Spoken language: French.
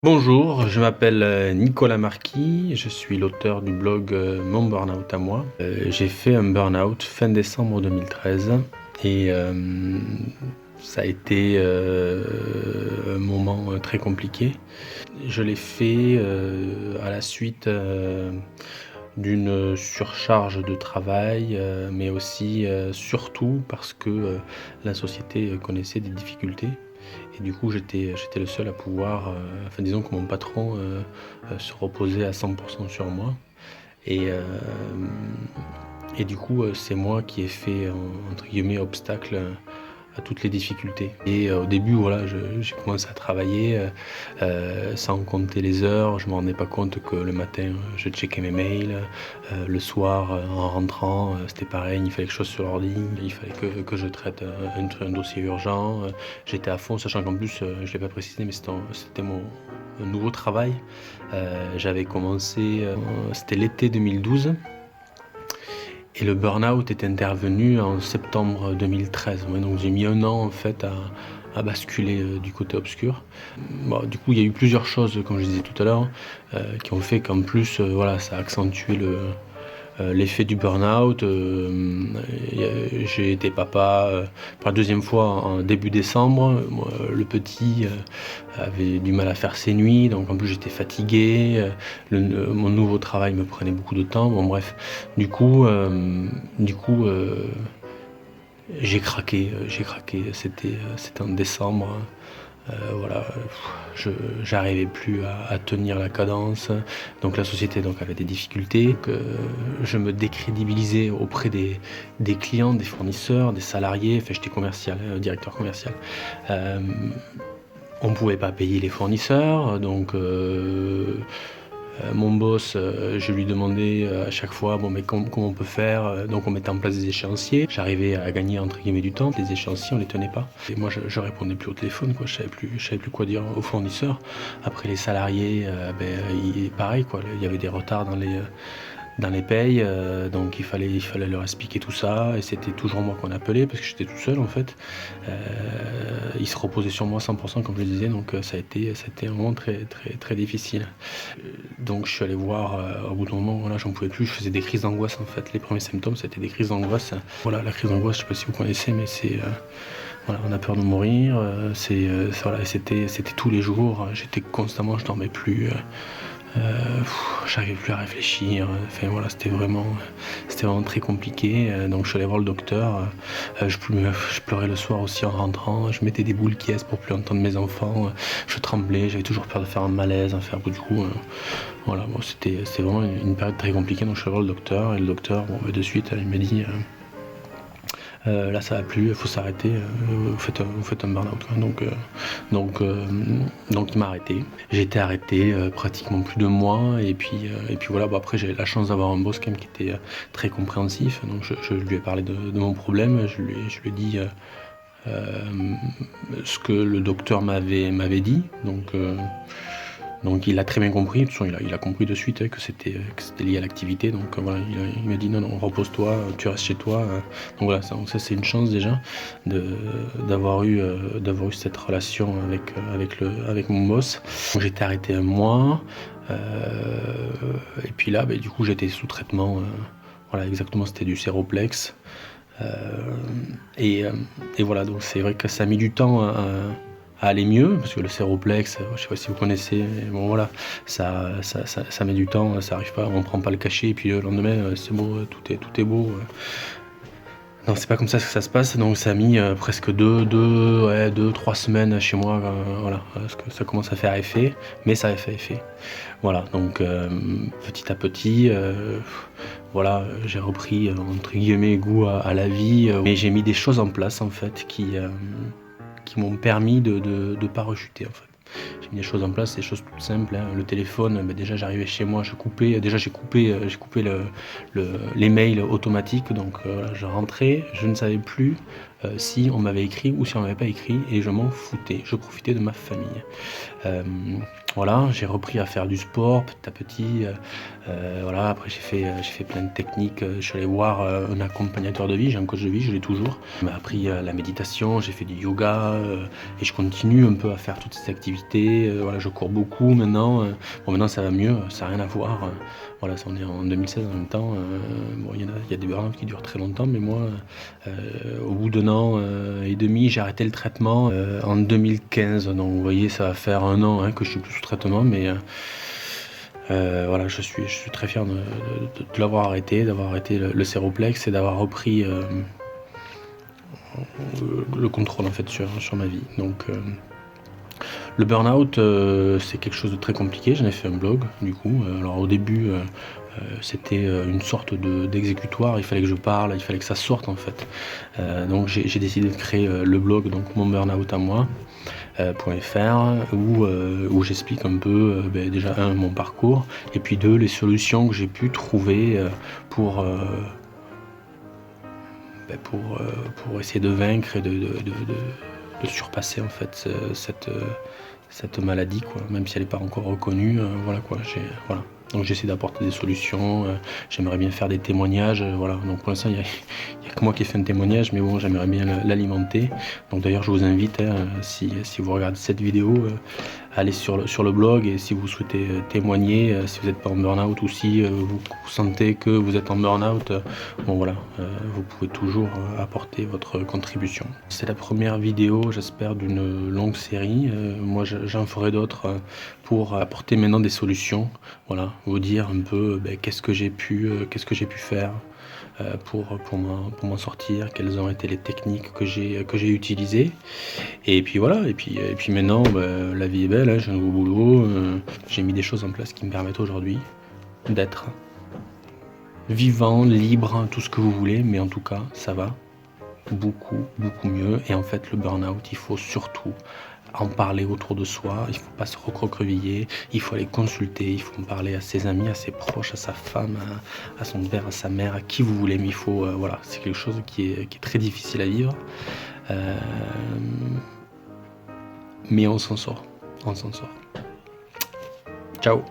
Bonjour, je m'appelle Nicolas Marquis, je suis l'auteur du blog Mon Burnout à moi. J'ai fait un burn-out fin décembre 2013 et ça a été un moment très compliqué. Je l'ai fait à la suite d'une surcharge de travail, mais aussi surtout parce que la société connaissait des difficultés. Et du coup, j'étais le seul à pouvoir, enfin disons que mon patron, se reposait à 100 sur moi et du coup, c'est moi qui ai fait entre guillemets «obstacle» à toutes les difficultés et au début, voilà, j'ai commencé à travailler, sans compter les heures. Je me rendais pas compte que le matin, je checkais mes mails, le soir, en rentrant, c'était pareil, il fallait que je sois sur l'ordi, il fallait que je traite, un dossier urgent, j'étais à fond, sachant qu'en plus, je l'ai pas précisé, mais c'était mon nouveau travail. J'avais commencé, c'était l'été 2012 et le burn-out est intervenu en septembre 2013. Ouais, donc j'ai mis 1 an en fait à basculer, du côté obscur. Bon, du coup, il y a eu plusieurs choses, comme je disais tout à l'heure, qui ont fait qu'en plus, voilà, ça a accentué l'effet du burn-out. J'ai été papa pour la deuxième fois en début décembre. Moi, le petit avait du mal à faire ses nuits, donc en plus j'étais fatigué. Mon nouveau travail me prenait beaucoup de temps. Bon bref, du coup, j'ai craqué. C'était en décembre. Voilà, j'arrivais plus à tenir la cadence, donc la société donc avait des difficultés, que je me décrédibilisais auprès des clients, des fournisseurs, des salariés. Enfin, j'étais commercial, directeur commercial. On pouvait pas payer les fournisseurs, donc mon boss, je lui demandais à chaque fois, bon, mais comment on peut faire? Donc on mettait en place des échéanciers. J'arrivais à gagner entre guillemets du temps. Les échéanciers, on les tenait pas. Et moi, je répondais plus au téléphone, quoi. Je savais plus quoi dire aux fournisseurs. Après les salariés, pareil, quoi. Il y avait des retards dans les payes, donc il fallait leur expliquer tout ça, et c'était toujours moi qu'on appelait parce que j'étais tout seul en fait. Ils se reposaient sur moi 100 comme je le disais, donc ça a été un moment très, très, très difficile. Donc je suis allé voir, au bout d'un moment, voilà, j'en pouvais plus, je faisais des crises d'angoisse en fait. Les premiers symptômes, c'était des crises d'angoisse. Voilà, la crise d'angoisse, je sais pas si vous connaissez, mais c'est, voilà, on a peur de mourir, voilà, c'était tous les jours, j'étais constamment, je dormais plus, j'arrivais plus à réfléchir, enfin voilà, c'était vraiment très compliqué, donc je suis allé voir le docteur, je pleurais le soir aussi en rentrant, je mettais des boules qui pour plus entendre mes enfants, je tremblais, j'avais toujours peur de faire un malaise, du coup, voilà, bon, c'était vraiment une période très compliquée, donc je suis allé voir le docteur, et le docteur, bon, de suite, il m'a dit, là ça va plus, il faut s'arrêter, vous faites un burn-out, quoi. Donc il m'a arrêté. J'ai été arrêté pratiquement plus de mois, et puis voilà. Bon, après j'ai eu la chance d'avoir un boss quand même qui était très compréhensif, donc je lui ai parlé de mon problème, je lui ai dit ce que le docteur m'avait dit, donc il a très bien compris. De toute façon, il a compris de suite, que c'était lié à l'activité. Donc voilà, il m'a dit non, repose-toi, tu restes chez toi. Donc voilà, ça c'est une chance déjà d'avoir eu cette relation avec mon boss. Donc j'étais arrêté 1 mois, et puis là, du coup, j'étais sous traitement. Voilà, exactement, c'était du Séroplex. Euh, et voilà, donc c'est vrai que ça a mis du temps à aller mieux, parce que le Séroplex, je sais pas si vous connaissez, mais bon voilà, ça met du temps, ça arrive pas, on prend pas le cachet, et puis le lendemain, c'est beau, tout est beau. Non, c'est pas comme ça que ça se passe, donc ça a mis presque 3 semaines chez moi, voilà, parce que ça commence à faire effet, mais ça a fait effet. Voilà, donc petit à petit, voilà, j'ai repris entre guillemets goût à la vie, mais j'ai mis des choses en place en fait qui m'ont permis de pas rechuter en fait. J'ai mis des choses en place, des choses toutes simples, hein. Le téléphone, déjà j'arrivais chez moi, j'ai coupé les mails automatiques, donc voilà, je rentrais, je ne savais plus si on m'avait écrit ou si on m'avait pas écrit, et je m'en foutais. Je profitais de ma famille. Voilà, j'ai repris à faire du sport petit à petit. Voilà, après j'ai fait plein de techniques. Je suis allé voir un accompagnateur de vie, j'ai un coach de vie, je l'ai toujours. Il m'a appris la méditation, j'ai fait du yoga et je continue un peu à faire toutes ces activités. Voilà, je cours beaucoup maintenant. Bon, maintenant ça va mieux, ça n'a rien à voir. Voilà, ça, on est en 2016 en même temps. Bon, il y a des burn-out qui durent très longtemps, mais moi, au bout d'1 an et demi, j'ai arrêté le traitement en 2015. Donc vous voyez, ça va faire 1 an que je suis plus sous traitement, mais voilà, je suis très fier de l'avoir arrêté, d'avoir arrêté le séroplex et d'avoir repris le contrôle en fait sur ma vie. Donc le burn-out, c'est quelque chose de très compliqué. J'en ai fait un blog, du coup. Alors au début, c'était une sorte d'exécutoire. Il fallait que je parle, il fallait que ça sorte en fait. Donc j'ai décidé de créer le blog, donc mon burn-out à moi. .fr où j'explique un peu déjà mon parcours et puis 2 les solutions que j'ai pu trouver pour essayer de vaincre et de surpasser en fait cette maladie quoi, même si elle n'est pas encore reconnue. Voilà quoi, voilà. Donc j'essaie d'apporter des solutions, j'aimerais bien faire des témoignages, voilà. Donc pour l'instant il y a que moi qui ai fait un témoignage, mais bon j'aimerais bien l'alimenter. Donc d'ailleurs je vous invite, si vous regardez cette vidéo, allez sur le blog, et si vous souhaitez témoigner, si vous n'êtes pas en burn-out ou si vous sentez que vous êtes en burn-out, bon voilà, vous pouvez toujours apporter votre contribution. C'est la première vidéo, j'espère, d'une longue série. Moi j'en ferai d'autres pour apporter maintenant des solutions. Voilà, vous dire un peu qu'est-ce que j'ai pu faire pour m'en sortir, quelles ont été les techniques que j'ai utilisées. Et puis voilà, et puis maintenant la vie est belle, j'ai un nouveau boulot, j'ai mis des choses en place qui me permettent aujourd'hui d'être vivant, libre, tout ce que vous voulez, mais en tout cas ça va beaucoup mieux. Et en fait le burn-out, il faut surtout en parler autour de soi, il ne faut pas se recroqueviller, il faut aller consulter, il faut en parler à ses amis, à ses proches, à sa femme, à son père, à sa mère, à qui vous voulez, mais il faut, voilà, c'est quelque chose qui est très difficile à vivre, mais on s'en sort. Ciao.